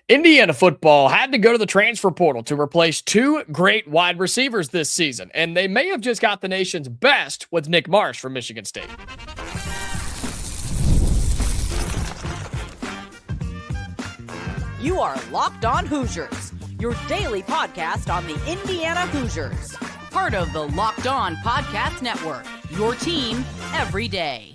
Indiana football had to go to the transfer portal to replace two great wide receivers this season, and they may have just got the nation's best with Nick Marsh from Michigan State. You are Locked On Hoosiers, your daily podcast on the Indiana Hoosiers. Part of the Locked On Podcast Network, your team every day.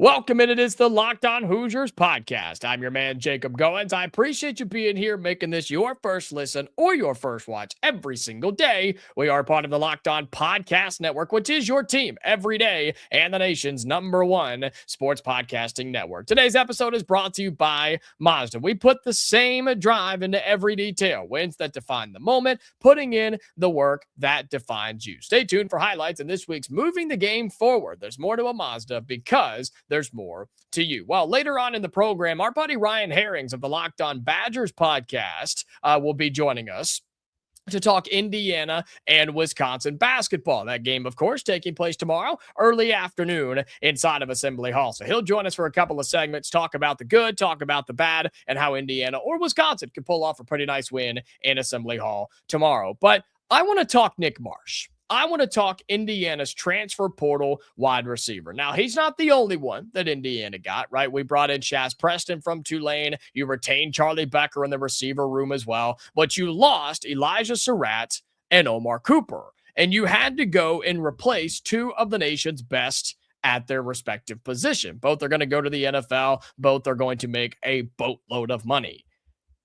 Welcome, and it is the Locked On Hoosiers podcast. I'm your man, Jacob Goins. I appreciate you being here, making this your first listen or your first watch every single day. We are part of the Locked On Podcast Network, which is your team every day and the nation's #1 sports podcasting network. Today's episode is brought to you by Mazda. We put the same drive into every detail. Wins that define the moment, putting in the work that defines you. Stay tuned for highlights in this week's Moving the Game Forward. There's more to a Mazda because there's more to you. Well, later on in the program, our buddy Ryan Harings of the Locked On Badgers podcast will be joining us to talk Indiana and Wisconsin basketball. That game, of course, taking place tomorrow, early afternoon inside of Assembly Hall. So he'll join us for a couple of segments, talk about the good, talk about the bad, and how Indiana or Wisconsin could pull off a pretty nice win in Assembly Hall tomorrow. But I want to talk Nick Marsh. I want to talk Indiana's transfer portal wide receiver. Now, he's not the only one that Indiana got, right? We brought in Shaz Preston from Tulane. You retained Charlie Becker in the receiver room as well. But you lost Elijah Sarratt and Omar Cooper. And you had to go and replace two of the nation's best at their respective position. Both are going to go to the NFL. Both are going to make a boatload of money.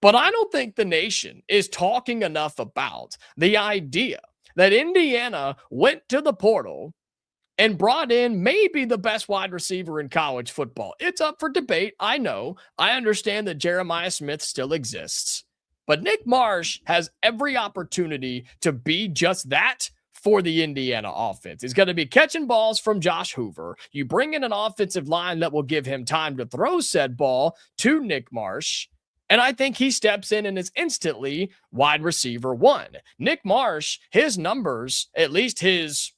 But I don't think the nation is talking enough about the idea that Indiana went to the portal and brought in maybe the best wide receiver in college football. It's up for debate. I know. I understand that Jeremiah Smith still exists. But Nick Marsh has every opportunity to be just that for the Indiana offense. He's going to be catching balls from Josh Hoover. You bring in an offensive line that will give him time to throw said ball to Nick Marsh. And I think he steps in and is instantly wide receiver one. Nick Marsh, his numbers, at least his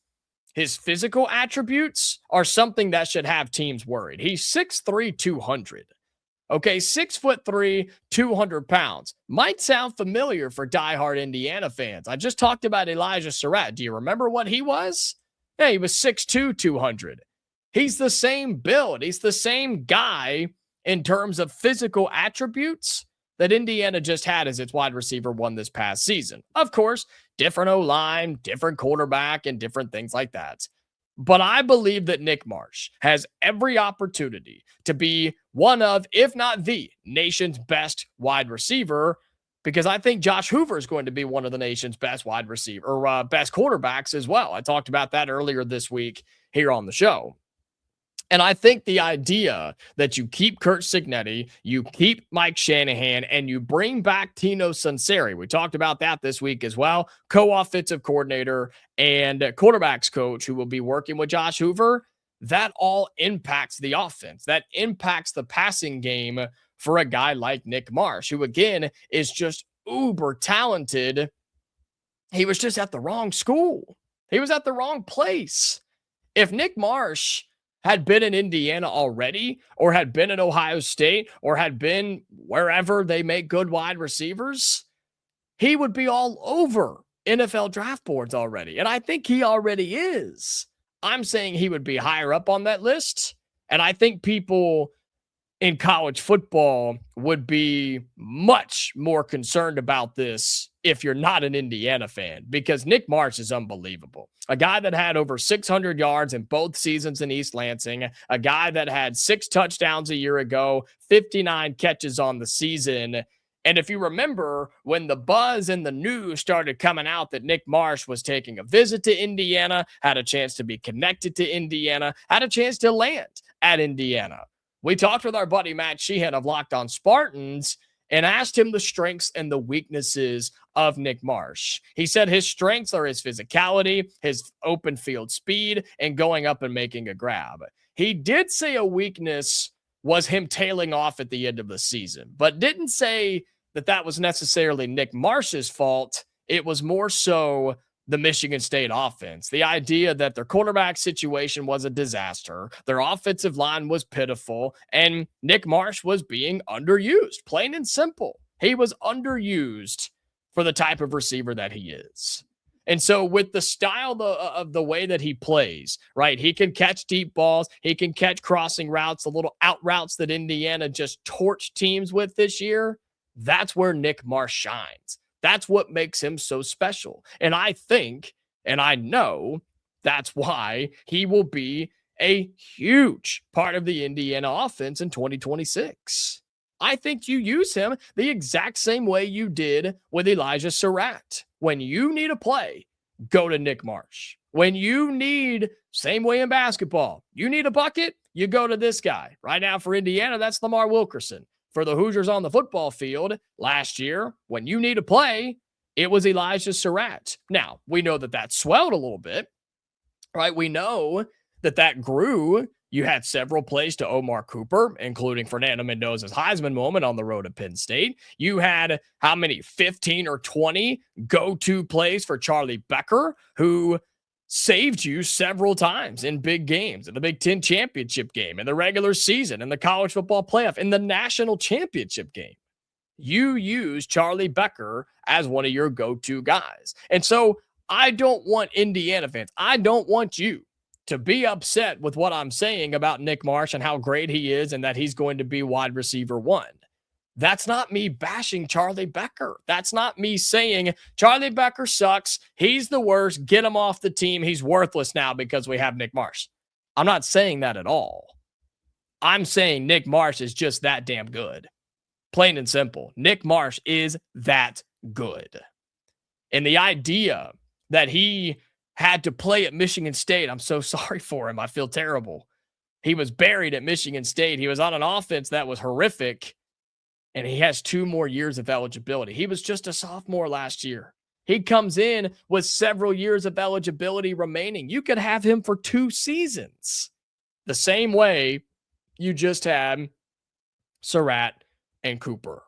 physical attributes, are something that should have teams worried. He's 6'3", 200. Okay, 6'3", 200 pounds. Might sound familiar for diehard Indiana fans. I just talked about Elijah Sarratt. Do you remember what he was? Yeah, he was 6'2", 200. He's the same build. He's the same guy in terms of physical attributes that Indiana just had as its wide receiver one this past season. Of course, different O-line, different quarterback, and different things like that. But I believe that Nick Marsh has every opportunity to be one of, if not the nation's best wide receiver, because I think Josh Hoover is going to be one of the nation's best wide receiver or best quarterbacks as well. I talked about that earlier this week here on the show. And I think the idea that you keep Curt Cignetti, you keep Mike Shanahan, and you bring back Tino Sunseri, we talked about that this week as well, co-offensive coordinator and quarterbacks coach who will be working with Josh Hoover, that all impacts the offense. That impacts the passing game for a guy like Nick Marsh, who, again, is just uber talented. He was just at the wrong school. He was at the wrong place. If Nick Marsh had been in Indiana already, or had been at Ohio State, or had been wherever they make good wide receivers, he would be all over NFL draft boards already. And I think he already is. I'm saying he would be higher up on that list. And I think people in college football would be much more concerned about this if you're not an Indiana fan, because Nick Marsh is unbelievable. A guy that had over 600 yards in both seasons in East Lansing, a guy that had 6 touchdowns a year ago, 59 catches on the season. And if you remember, when the buzz and the news started coming out that Nick Marsh was taking a visit to Indiana, had a chance to be connected to Indiana, had a chance to land at Indiana, we talked with our buddy Matt Sheehan of Locked On Spartans and asked him the strengths and the weaknesses of Nick Marsh. He said his strengths are his physicality, his open field speed, and going up and making a grab. He did say a weakness was him tailing off at the end of the season, but didn't say that that was necessarily Nick Marsh's fault. It was more so the Michigan State offense. The idea that their quarterback situation was a disaster, their offensive line was pitiful, and Nick Marsh was being underused, plain and simple. He was underused for the type of receiver that he is. And so with the style of the way that he plays, right, he can catch deep balls. He can catch crossing routes, the little out routes that Indiana just torched teams with this year. That's where Nick Marsh shines. That's what makes him so special. And I think, and I know, that's why he will be a huge part of the Indiana offense in 2026. I think you use him the exact same way you did with Elijah Sarratt. When you need a play, go to Nick Marsh. When you need, same way in basketball, you need a bucket, you go to this guy. Right now for Indiana, that's Lamar Wilkerson. For the Hoosiers on the football field last year, when you need a play, it was Elijah Sarratt. Now, we know that that swelled a little bit, right? We know that that grew. You had several plays to Omar Cooper, including Fernando Mendoza's Heisman moment on the road to Penn State. You had how many, 15 or 20 go-to plays for Charlie Becker, who saved you several times in big games, in the Big Ten championship game, in the regular season, in the college football playoff, in the national championship game. You use Charlie Becker as one of your go-to guys. And so I don't want Indiana fans, I don't want you to be upset with what I'm saying about Nick Marsh and how great he is and that he's going to be wide receiver one. That's not me bashing Charlie Becker. That's not me saying Charlie Becker sucks. He's the worst. Get him off the team. He's worthless now because we have Nick Marsh. I'm not saying that at all. I'm saying Nick Marsh is just that damn good. Plain and simple. Nick Marsh is that good. And the idea that he had to play at Michigan State, I'm so sorry for him. I feel terrible. He was buried at Michigan State. He was on an offense that was horrific, and he has 2 more years of eligibility. He was just a sophomore last year. He comes in with several years of eligibility remaining. You could have him for 2 seasons. The same way you just had Sarratt and Cooper.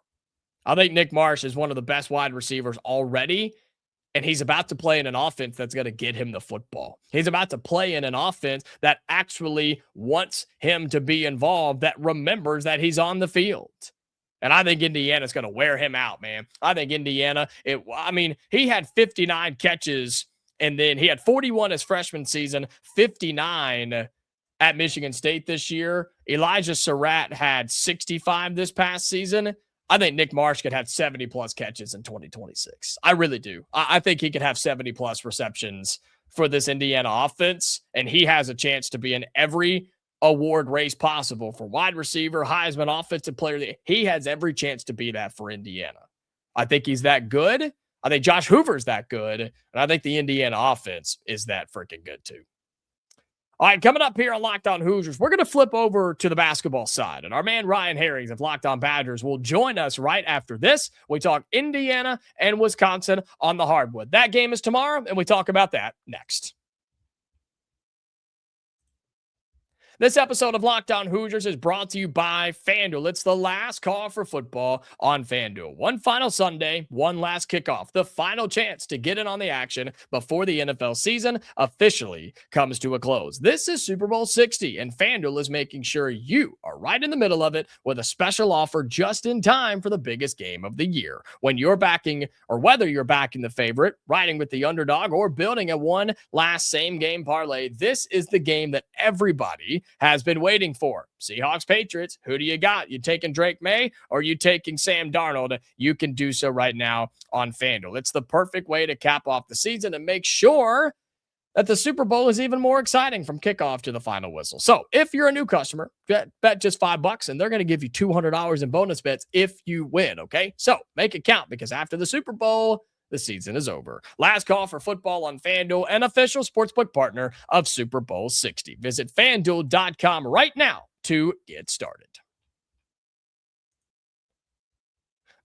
I think Nick Marsh is one of the best wide receivers already, and he's about to play in an offense that's going to get him the football. He's about to play in an offense that actually wants him to be involved, that remembers that he's on the field. And I think Indiana's going to wear him out, man. I think Indiana, he had 59 catches, and then he had 41 his freshman season, 59 at Michigan State this year. Elijah Sarratt had 65 this past season. I think Nick Marsh could have 70-plus catches in 2026. I really do. I think he could have 70-plus receptions for this Indiana offense, and he has a chance to be in every award race possible for wide receiver, Heisman, offensive player. He has every chance to be that for Indiana. I think he's that good. I think Josh Hoover's that good, and I think the Indiana offense is that freaking good too. All right, coming up here on Locked On Hoosiers, we're going to flip over to the basketball side, and our man Ryan Harings of Locked On Badgers will join us right after this. We talk Indiana and Wisconsin on the hardwood. That game is tomorrow, and we talk about that next. This episode of Locked On Hoosiers is brought to you by FanDuel. It's the last call for football on FanDuel. One final Sunday, one last kickoff. The final chance to get in on the action before the NFL season officially comes to a close. This is Super Bowl 60, and FanDuel is making sure you are right in the middle of it with a special offer just in time for the biggest game of the year. When you're backing, or whether you're backing the favorite, riding with the underdog, or building a one last same game parlay, this is the game that everybody has been waiting for. Seahawks, Patriots, who do you got? You taking Drake May or you taking Sam Darnold? You can do so right now on FanDuel. It's the perfect way to cap off the season and make sure that the Super Bowl is even more exciting from kickoff to the final whistle. So if you're a new customer, bet just $5 and they're going to give you $200 in bonus bets if you win, okay? So make it count, because after the Super Bowl, the season is over. Last call for football on FanDuel, an official sportsbook partner of Super Bowl 60. Visit FanDuel.com right now to get started.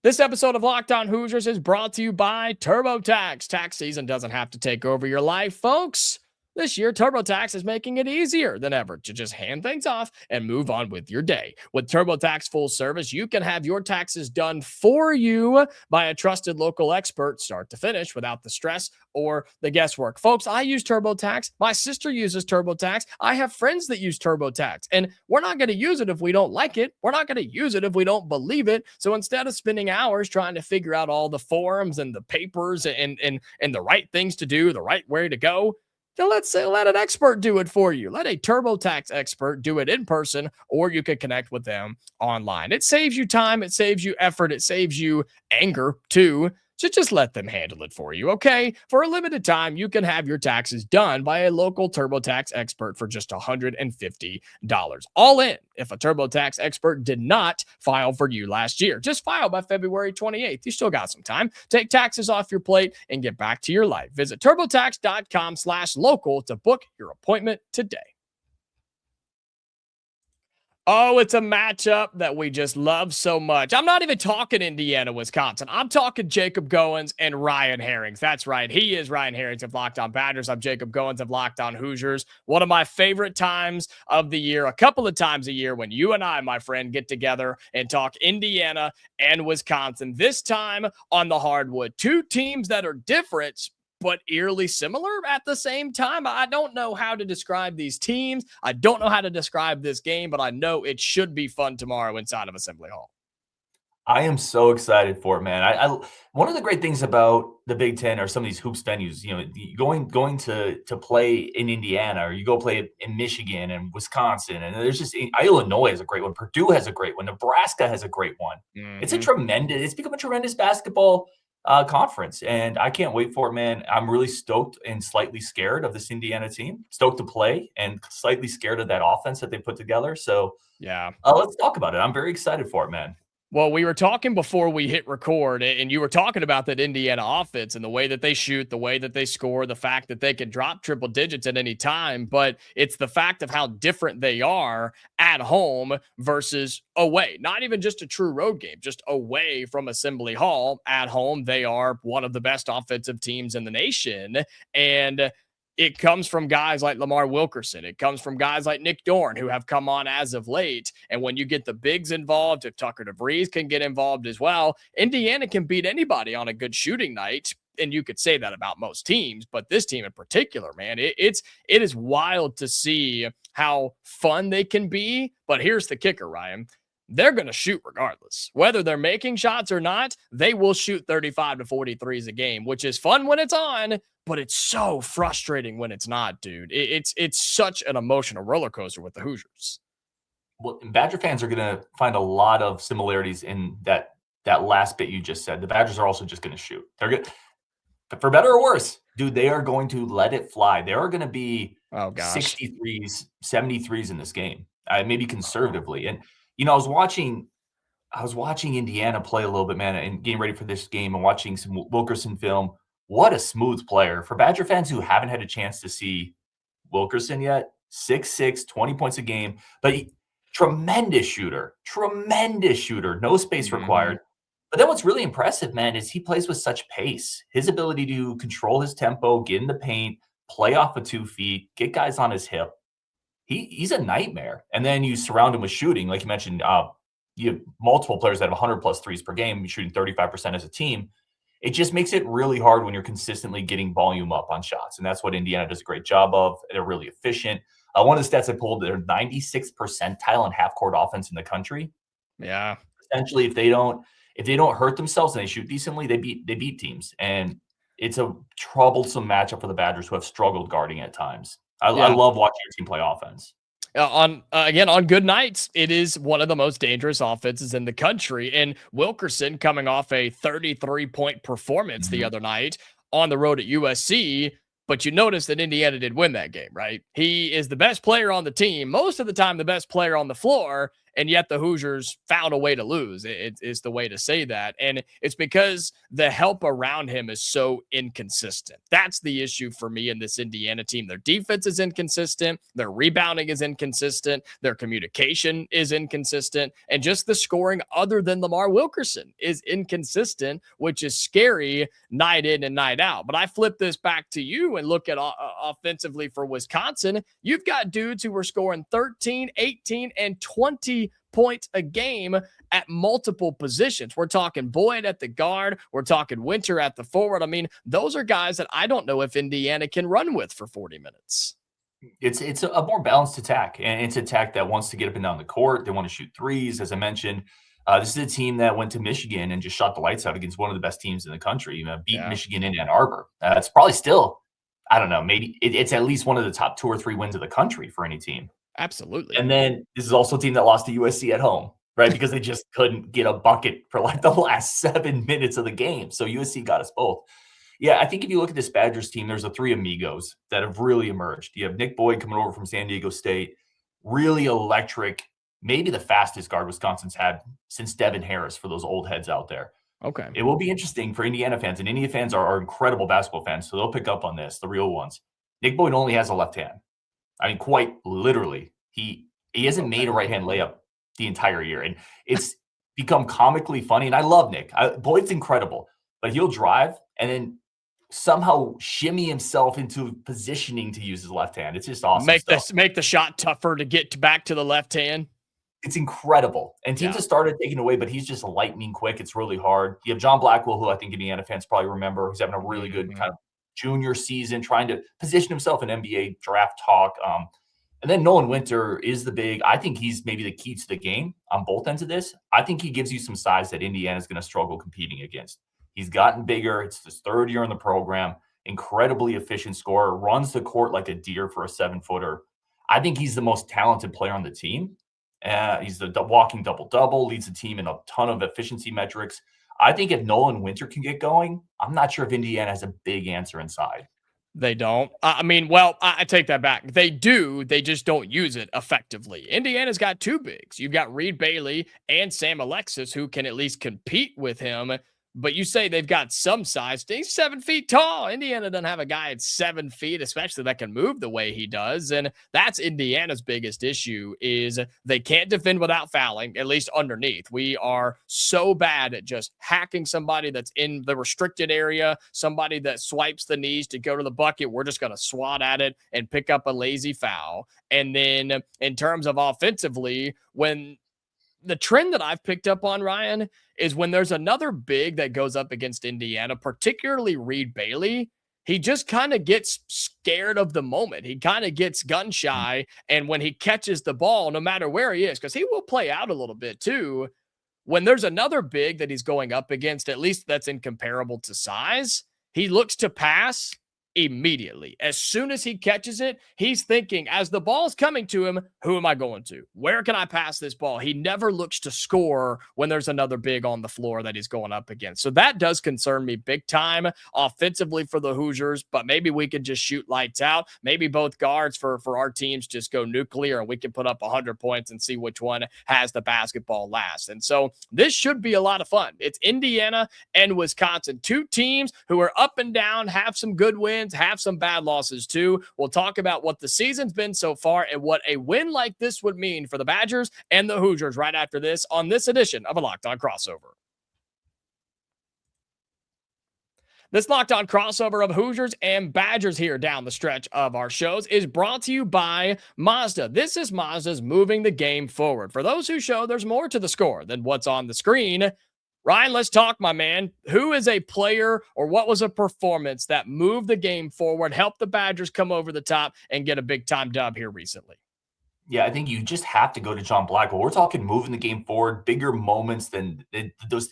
This episode of Locked On Hoosiers is brought to you by TurboTax. Tax season doesn't have to take over your life, folks. This year, TurboTax is making it easier than ever to just hand things off and move on with your day. With TurboTax full service, you can have your taxes done for you by a trusted local expert, start to finish, without the stress or the guesswork. Folks, I use TurboTax. My sister uses TurboTax. I have friends that use TurboTax, and we're not going to use it if we don't like it. We're not going to use it if we don't believe it. So instead of spending hours trying to figure out all the forms and the papers and the right things to do, the right way to go, then let an expert do it for you. Let a TurboTax expert do it in person, or you can connect with them online. It saves you time, it saves you effort, it saves you anger too. So just let them handle it for you, okay? For a limited time, you can have your taxes done by a local TurboTax expert for just $150. All in if a TurboTax expert did not file for you last year. Just file by February 28th. You still got some time. Take taxes off your plate and get back to your life. Visit TurboTax.com/local to book your appointment today. Oh, it's a matchup that we just love so much. I'm not even talking Indiana, Wisconsin. I'm talking Jacob Goins and Ryan Harings. That's right. He is Ryan Harings of Locked On Badgers. I'm Jacob Goins of Locked On Hoosiers. One of my favorite times of the year, a couple of times a year when you and I, my friend, get together and talk Indiana and Wisconsin. This time on the hardwood. Two teams that are different, but eerily similar at the same time. I don't know how to describe these teams. I don't know how to describe this game, but I know it should be fun tomorrow inside of Assembly Hall. I am so excited for it, man. I one of the great things about the Big Ten or some of these hoops venues, going to play in Indiana, or you go play in Michigan and Wisconsin, and there's just Illinois has a great one, Purdue has a great one, Nebraska has a great one. It's become a tremendous basketball conference, and I can't wait for it, man. I'm really stoked and slightly scared of this Indiana team. Stoked to play and slightly scared of that offense that they put together. So yeah, let's talk about it. I'm very excited for it, man. Well, we were talking before we hit record, and you were talking about that Indiana offense and the way that they shoot, the way that they score, the fact that they can drop triple digits at any time, but it's the fact of how different they are at home versus away. Not even just a true road game, just away from Assembly Hall. At home, they are one of the best offensive teams in the nation, and it comes from guys like Lamar Wilkerson. It comes from guys like Nick Dorn, who have come on as of late. And when you get the bigs involved, if Tucker DeVries can get involved as well, Indiana can beat anybody on a good shooting night. And you could say that about most teams, but this team in particular, man, it is wild to see how fun they can be. But here's the kicker, Ryan. They're going to shoot regardless. Whether they're making shots or not, they will shoot 35 to 43s a game, which is fun when it's on, but it's so frustrating when it's not, dude. It's such an emotional roller coaster with the Hoosiers. Well, Badger fans are going to find a lot of similarities in that last bit you just said. The Badgers are also just going to shoot. They're good, for better or worse, dude. They are going to let it fly. There are going to be 63s, 73s in this game, maybe conservatively. And I was watching Indiana play a little bit, man, and getting ready for this game and watching some Wilkerson film. What a smooth player. For Badger fans who haven't had a chance to see Wilkerson yet, 6'6", 20 points a game, but tremendous shooter, no space required. But then what's really impressive, man, is he plays with such pace. His ability to control his tempo, get in the paint, play off of 2 feet, get guys on his hip. He's a nightmare. And then you surround him with shooting. Like you mentioned, you have multiple players that have 100-plus threes per game, shooting 35% as a team. It just makes it really hard when you're consistently getting volume up on shots. And that's what Indiana does a great job of. They're really efficient. One of the stats I pulled, they're 96th percentile in half-court offense in the country. Yeah. Essentially, if they don't hurt themselves and they shoot decently, they beat teams. And it's a troublesome matchup for the Badgers, who have struggled guarding at times. I love watching your team play offense. On good nights, it is one of the most dangerous offenses in the country. And Wilkerson, coming off a 33-point performance the other night on the road at USC, but you notice that Indiana did win that game, right? He is the best player on the team, most of the time the best player on the floor, and yet the Hoosiers found a way to lose. It's the way to say that. And it's because the help around him is so inconsistent. That's the issue for me in this Indiana team. Their defense is inconsistent. Their rebounding is inconsistent. Their communication is inconsistent. And just the scoring other than Lamar Wilkerson is inconsistent, which is scary night in and night out. But I flip this back to you and look at offensively for Wisconsin. You've got dudes who were scoring 13, 18, and 20 points a game at multiple positions. We're talking Boyd at the guard. We're talking Winter at the forward. I mean, those are guys that I don't know if Indiana can run with for 40 minutes. It's a more balanced attack, and it's an attack that wants to get up and down the court. They want to shoot threes, as I mentioned. This is a team that went to Michigan and just shot the lights out against one of the best teams in the country. Beat Michigan in Ann Arbor. It's probably still, I don't know, maybe it's at least one of the top 2 or 3 wins of the country for any team. Absolutely. And then this is also a team that lost to USC at home, right? Because they just couldn't get a bucket for like the last 7 minutes of the game. So USC got us both. Yeah, I think if you look at this Badgers team, there's the 3 amigos that have really emerged. You have Nick Boyd coming over from San Diego State, really electric, maybe the fastest guard Wisconsin's had since Devin Harris for those old heads out there. Okay. It will be interesting for Indiana fans, and Indiana fans are incredible basketball fans, so they'll pick up on this, the real ones. Nick Boyd only has a left hand. I mean, quite literally. He hasn't made a right-hand layup the entire year, and it's become comically funny, and I love Nick. Boyd's incredible, but he'll drive and then somehow shimmy himself into positioning to use his left hand. It's just awesome Make the shot tougher to get back to the left hand. It's incredible. And teams have started taking away, but he's just lightning quick. It's really hard. You have John Blackwell, who I think Indiana fans probably remember, who's having a really good kind of junior season, trying to position himself in NBA draft talk. And then Nolan Winter is the big. I think he's maybe the key to the game on both ends of this. I think he gives you some size that Indiana's going to struggle competing against. He's gotten bigger. It's his 3rd year in the program. Incredibly efficient scorer. Runs the court like a deer for a 7-footer. I think he's the most talented player on the team. He's the walking double-double, leads the team in a ton of efficiency metrics. I think if Nolan Winter can get going, I'm not sure if Indiana has a big answer inside. They don't. I take that back. They do. They just don't use it effectively. Indiana's got 2 bigs. You've got Reed Bailey and Sam Alexis, who can at least compete with him. But you say they've got some size. He's 7 feet tall. Indiana doesn't have a guy at 7 feet, especially that can move the way he does. And that's Indiana's biggest issue is they can't defend without fouling, at least underneath. We are so bad at just hacking somebody that's in the restricted area, somebody that swipes the knees to go to the bucket. We're just going to swat at it and pick up a lazy foul. And then in terms of offensively, when the trend that I've picked up on, Ryan, is when there's another big that goes up against Indiana, particularly Reed Bailey, he just kind of gets scared of the moment. He kind of gets gun shy. And when he catches the ball, no matter where he is, because he will play out a little bit too, when there's another big that he's going up against, at least that's incomparable to size, he looks to pass immediately. As soon as he catches it, he's thinking, as the ball's coming to him, who am I going to? Where can I pass this ball? He never looks to score when there's another big on the floor that he's going up against. So that does concern me big time offensively for the Hoosiers, but maybe we can just shoot lights out. Maybe both guards for our teams just go nuclear and we can put up 100 points and see which one has the basketball last. And so this should be a lot of fun. It's Indiana and Wisconsin, 2 teams who are up and down, have some good wins, have some bad losses too. We'll talk about what the season's been so far and what a win like this would mean for the Badgers and the Hoosiers right after this on this edition of a Locked On Crossover. This Locked On Crossover of Hoosiers and Badgers here down the stretch of our shows is brought to you by Mazda. This is Mazda's moving the game forward. For those who show there's more to the score than what's on the screen, Ryan, let's talk, my man. Who is a player or what was a performance that moved the game forward, helped the Badgers come over the top and get a big-time dub here recently? Yeah, I think you just have to go to John Blackwell. We're talking moving the game forward, bigger moments than those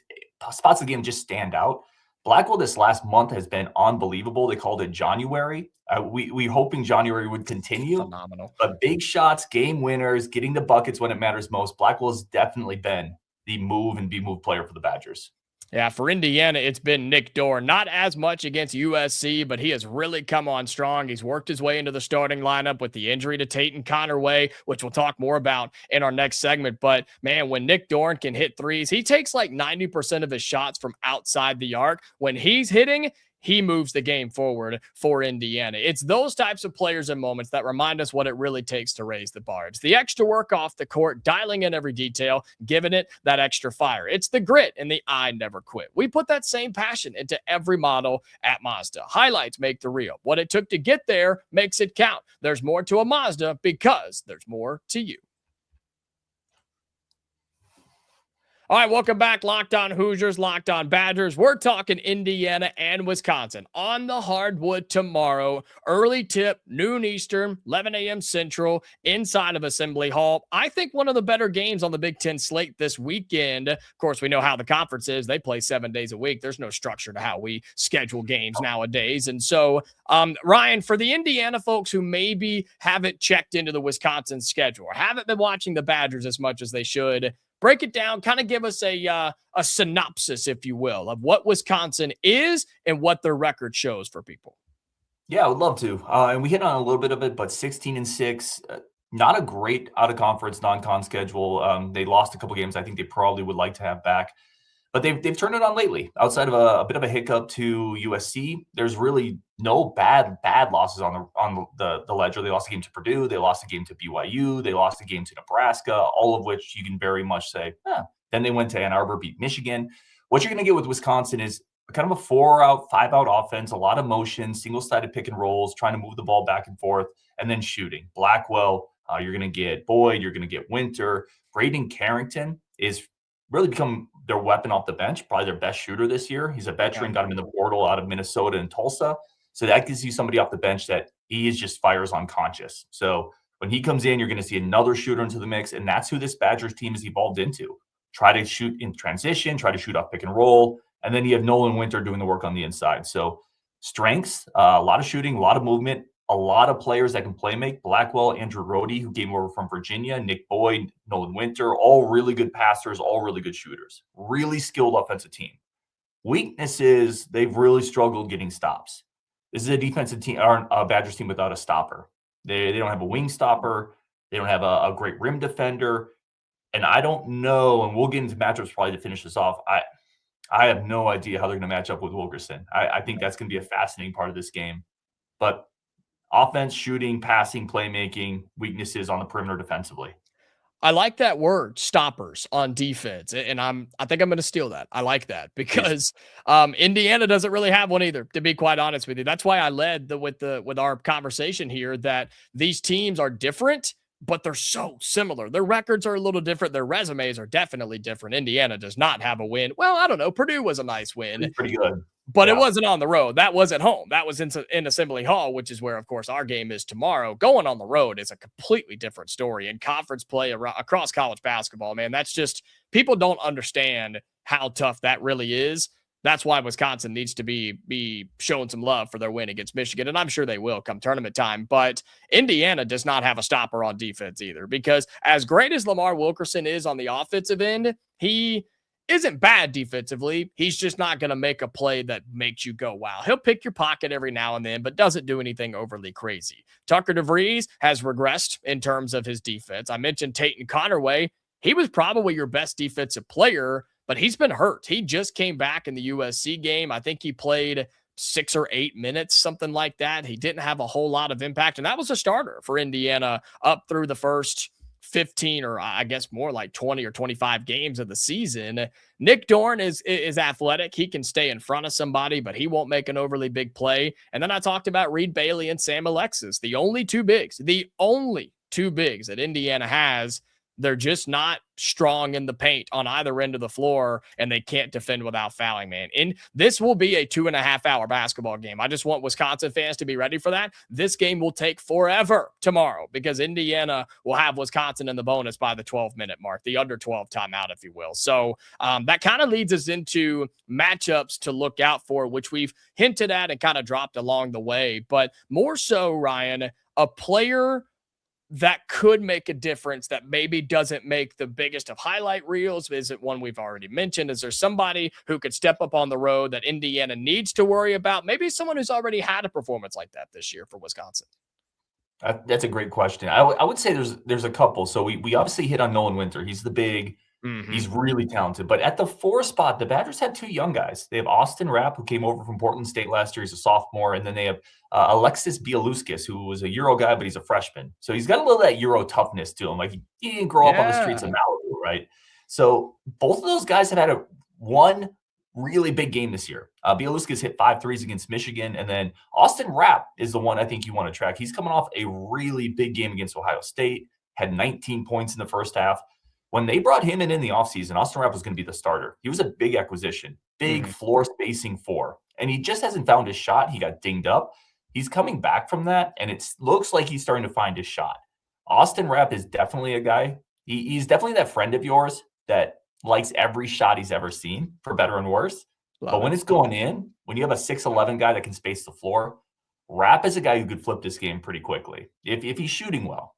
spots of the game just stand out. Blackwell this last month has been unbelievable. They called it January. We hoping January would continue. Phenomenal. But big shots, game winners, getting the buckets when it matters most. Blackwell has definitely been the move and be moved player for the Badgers. Yeah, for Indiana, it's been Nick Dorn. Not as much against USC, but he has really come on strong. He's worked his way into the starting lineup with the injury to Tate Connerway, which we'll talk more about in our next segment. But man, when Nick Dorn can hit threes, he takes like 90% of his shots from outside the arc. When he's hitting, he moves the game forward for Indiana. It's those types of players and moments that remind us what it really takes to raise the bar. It's the extra work off the court, dialing in every detail, giving it that extra fire. It's the grit and the I never quit. We put that same passion into every model at Mazda. Highlights make the reel. What it took to get there makes it count. There's more to a Mazda because there's more to you. All right, welcome back. Locked On Hoosiers, Locked On Badgers. We're talking Indiana and Wisconsin on the hardwood tomorrow. Early tip, noon Eastern, 11 a.m. Central, inside of Assembly Hall. I think one of the better games on the Big Ten slate this weekend. Of course, we know how the conference is. They play 7 days a week. There's no structure to how we schedule games nowadays. And so, Ryan, for the Indiana folks who maybe haven't checked into the Wisconsin schedule or haven't been watching the Badgers as much as they should, break it down, kind of give us a synopsis, if you will, of what Wisconsin is and what their record shows for people. Yeah, I would love to. And we hit on a little bit of it, but 16-6, not a great out-of-conference non-con schedule. They lost a couple games I think they probably would like to have back. But they've turned it on lately. Outside of a bit of a hiccup to USC, there's really no bad losses on the ledger. They lost a game to Purdue, they lost a game to BYU, they lost a game to Nebraska, all of which you can very much say, Then they went to Ann Arbor, beat Michigan. What you're going to get with Wisconsin is kind of a 4-out, 5-out offense, a lot of motion, single-sided pick and rolls, trying to move the ball back and forth, and then shooting. Blackwell, you're going to get Boyd, you're going to get Winter. Braden Carrington is really become their weapon off the bench, probably their best shooter this year. He's a veteran, got him in the portal out of Minnesota and Tulsa. So that gives you somebody off the bench that he is just fires unconscious. So when he comes in, you're going to see another shooter into the mix, and that's who this Badgers team has evolved into. Try to shoot in transition, try to shoot off pick and roll, and then you have Nolan Winter doing the work on the inside. So strengths, a lot of shooting, a lot of movement, a lot of players that can play make. Blackwell, Andrew Rohde, who came over from Virginia, Nick Boyd, Nolan Winter, all really good passers, all really good shooters. Really skilled offensive team. Weakness is they've really struggled getting stops. This is a defensive team, or a Badgers team without a stopper. They don't have a wing stopper. They don't have a great rim defender. And I don't know, and we'll get into matchups probably to finish this off. I have no idea how they're going to match up with Wilkerson. I think that's going to be a fascinating part of this game. But offense, shooting, passing, playmaking, weaknesses on the perimeter defensively. I like that word, stoppers, on defense, and I think I'm going to steal that. I like that because Indiana doesn't really have one either, to be quite honest with you. That's why I led with our conversation here that these teams are different, but they're so similar. Their records are a little different. Their resumes are definitely different. Indiana does not have a win. Well, I don't know. Purdue was a nice win. Pretty good. But it wasn't on the road. That was at home. That was in Assembly Hall, which is where, of course, our game is tomorrow. Going on the road is a completely different story. And conference play across college basketball, man, that's just, people don't understand how tough that really is. That's why Wisconsin needs to be showing some love for their win against Michigan, and I'm sure they will come tournament time. But Indiana does not have a stopper on defense either, because as great as Lamar Wilkerson is on the offensive end, he isn't bad defensively. He's just not going to make a play that makes you go, wow. He'll pick your pocket every now and then, but doesn't do anything overly crazy. Tucker DeVries has regressed in terms of his defense. I mentioned Tate Connerway. He was probably your best defensive player, but he's been hurt. He just came back in the USC game. I think he played 6 or 8 minutes, something like that. He didn't have a whole lot of impact, and that was a starter for Indiana up through the first 15, or I guess more like 20 or 25 games of the season. Nick Dorn is athletic. He can stay in front of somebody, but he won't make an overly big play. And then I talked about Reed Bailey and Sam Alexis, the only two bigs that Indiana has. They're just not strong in the paint on either end of the floor, and they can't defend without fouling, man. And this will be a 2.5-hour basketball game. I just want Wisconsin fans to be ready for that. This game will take forever tomorrow because Indiana will have Wisconsin in the bonus by the 12-minute mark, the under 12 timeout, if you will. So that kind of leads us into matchups to look out for, which we've hinted at and kind of dropped along the way. But more so, Ryan, a player that could make a difference that maybe doesn't make the biggest of highlight reels? Is it one we've already mentioned? Is there somebody who could step up on the road that Indiana needs to worry about? Maybe someone who's already had a performance like that this year for Wisconsin. That's a great question. I would say there's a couple. So we obviously hit on Nolan Winter. He's the big. He's really talented. But at the 4 spot, the Badgers had 2 young guys. They have Austin Rapp, who came over from Portland State last year. He's a sophomore. And then they have Alexis Bialuskis, who was a Euro guy, but he's a freshman. So he's got a little of that Euro toughness to him. Like he didn't grow up on the streets of Malibu, right? So both of those guys have had one really big game this year. Bialuskis hit 5 threes against Michigan. And then Austin Rapp is the one I think you want to track. He's coming off a really big game against Ohio State, had 19 points in the first half. When they brought him in the offseason, Austin Rapp was going to be the starter. He was a big acquisition, big floor spacing 4. And he just hasn't found his shot. He got dinged up. He's coming back from that, and it looks like he's starting to find his shot. Austin Rapp is definitely a guy. He's definitely that friend of yours that likes every shot he's ever seen, for better and worse. But when it's going in, when you have a 6'11" guy that can space the floor, Rapp is a guy who could flip this game pretty quickly if he's shooting well.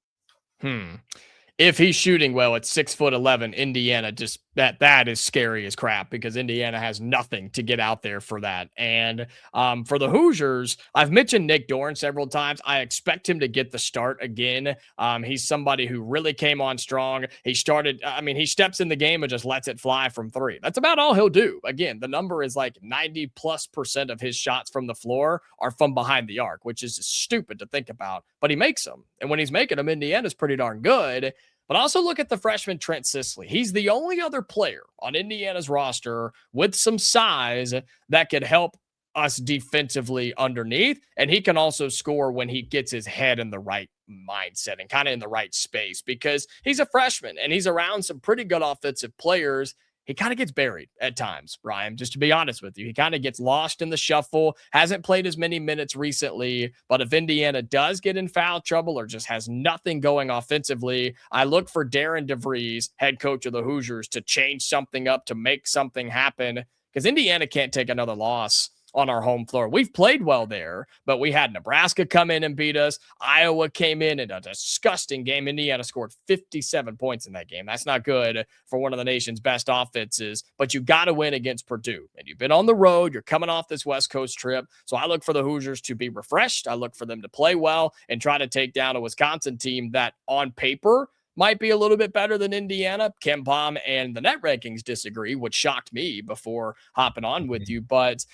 If he's shooting well at 6'11", Indiana just that is scary as crap because Indiana has nothing to get out there for that. And for the Hoosiers, I've mentioned Nick Dorn several times. I expect him to get the start again. He's somebody who really came on strong. He steps in the game and just lets it fly from 3. That's about all he'll do. Again, the number is like 90+% of his shots from the floor are from behind the arc, which is stupid to think about, but he makes them. And when he's making them, Indiana's pretty darn good. But also look at the freshman Trent Sisley. He's the only other player on Indiana's roster with some size that could help us defensively underneath. And he can also score when he gets his head in the right mindset and kind of in the right space because he's a freshman and he's around some pretty good offensive players. He kind of gets buried at times, Brian, just to be honest with you. He kind of gets lost in the shuffle, hasn't played as many minutes recently, but if Indiana does get in foul trouble or just has nothing going offensively, I look for Darren DeVries, head coach of the Hoosiers, to change something up, to make something happen, because Indiana can't take another loss on our home floor. We've played well there, but we had Nebraska come in and beat us. Iowa came in a disgusting game. Indiana scored 57 points in that game. That's not good for one of the nation's best offenses, but you got to win against Purdue. And you've been on the road. You're coming off this West Coast trip. So I look for the Hoosiers to be refreshed. I look for them to play well and try to take down a Wisconsin team that on paper might be a little bit better than Indiana. Ken Palm and the net rankings disagree, which shocked me before hopping on with you. But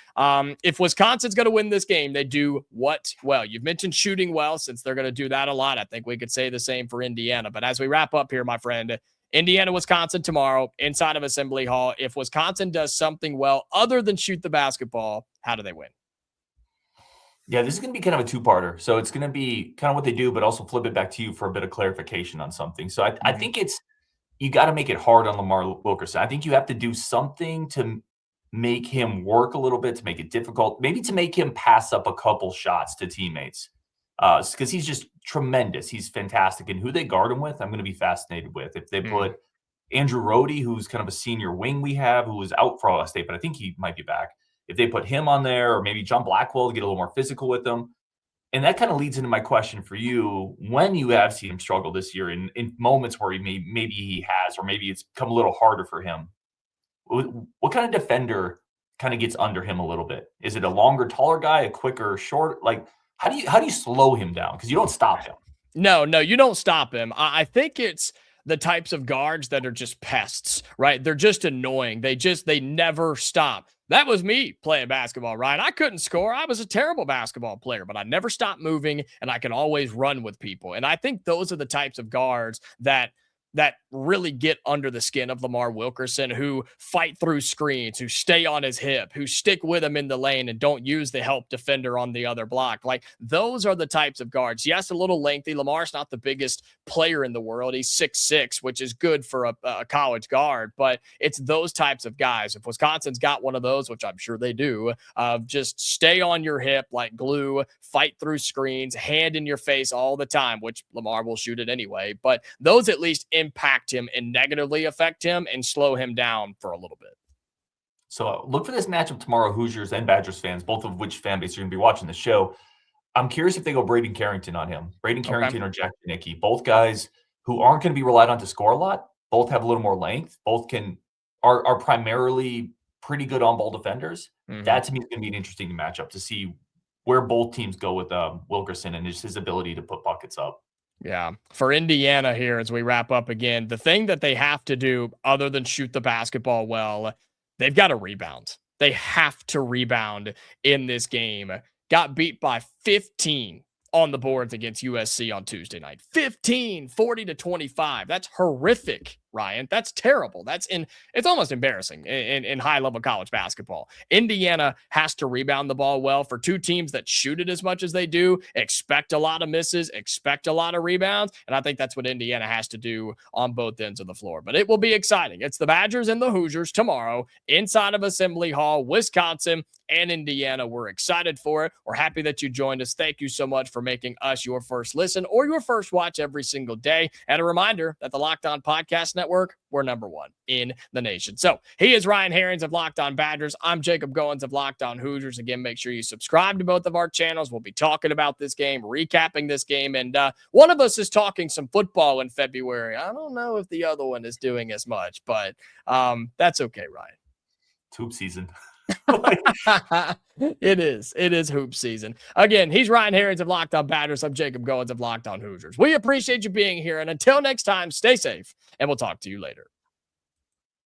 if Wisconsin's going to win this game, they do what? Well, you've mentioned shooting well, since they're going to do that a lot. I think we could say the same for Indiana. But as we wrap up here, my friend, Indiana, Wisconsin tomorrow inside of Assembly Hall. If Wisconsin does something well other than shoot the basketball, how do they win? Yeah, this is going to be kind of a 2-parter. So it's going to be kind of what they do, but also flip it back to you for a bit of clarification on something. So I think you got to make it hard on Lamar Wilkerson. I think you have to do something to make him work a little bit, to make it difficult, maybe to make him pass up a couple shots to teammates. Because he's just tremendous. He's fantastic. And who they guard him with, I'm going to be fascinated with. If they put Andrew Rohde, who's kind of a senior wing we have, who was out for Ohio State, but I think he might be back. If they put him on there, or maybe John Blackwell to get a little more physical with them. And that kind of leads into my question for you. When you have seen him struggle this year in moments where maybe he has, or maybe it's come a little harder for him, what kind of defender kind of gets under him a little bit? Is it a longer, taller guy, a quicker, short? Like, how do you slow him down? Because you don't stop him. No, you don't stop him. I think it's the types of guards that are just pests, right? They're just annoying. They never stop. That was me playing basketball, Ryan. I couldn't score. I was a terrible basketball player, but I never stopped moving, and I could always run with people. And I think those are the types of guards that really get under the skin of Lamar Wilkerson, who fight through screens, who stay on his hip, who stick with him in the lane and don't use the help defender on the other block. Like, those are the types of guards. Yes, a little lengthy. Lamar's not the biggest player in the world. He's 6'6", which is good for a college guard, but it's those types of guys. If Wisconsin's got one of those, which I'm sure they do, just stay on your hip like glue, fight through screens, hand in your face all the time, which Lamar will shoot it anyway, but those at least impact him and negatively affect him and slow him down for a little bit. So look for this matchup tomorrow, Hoosiers and Badgers fans, both of which fan base are going to be watching the show. I'm curious if they go Braden Carrington on him. Braden Okay. Carrington or Jack Cignetti, both guys who aren't going to be relied on to score a lot. Both have a little more length. Both are primarily pretty good on-ball defenders. That to me is going to be an interesting matchup to see where both teams go with Wilkerson and his ability to put buckets up. Yeah. For Indiana here, as we wrap up again, the thing that they have to do other than shoot the basketball well, they've got to rebound. They have to rebound in this game. Got beat by 15 on the boards against USC on Tuesday night. 15, 40-25. That's horrific, Ryan. That's terrible. It's almost embarrassing in high-level college basketball. Indiana has to rebound the ball well. For two teams that shoot it as much as they do, expect a lot of misses, expect a lot of rebounds, and I think that's what Indiana has to do on both ends of the floor. But it will be exciting. It's the Badgers and the Hoosiers tomorrow inside of Assembly Hall, Wisconsin and Indiana. We're excited for it. We're happy that you joined us. Thank you so much for making us your first listen or your first watch every single day. And a reminder that the Locked On Podcast Network, we're number one in the nation. So he is Ryan Harings of Locked On Badgers. I'm Jacob Goins of Locked On Hoosiers. Again, make sure you subscribe to both of our channels. We'll be talking about this game, recapping this game. And one of us is talking some football in February. I don't know if the other one is doing as much, but that's okay, Ryan. It's hoop season. It is hoop season. Again, he's Ryan Harings of Locked On Badgers. I'm Jacob Goins of Locked On Hoosiers. We appreciate you being here. And until next time, stay safe, and we'll talk to you later.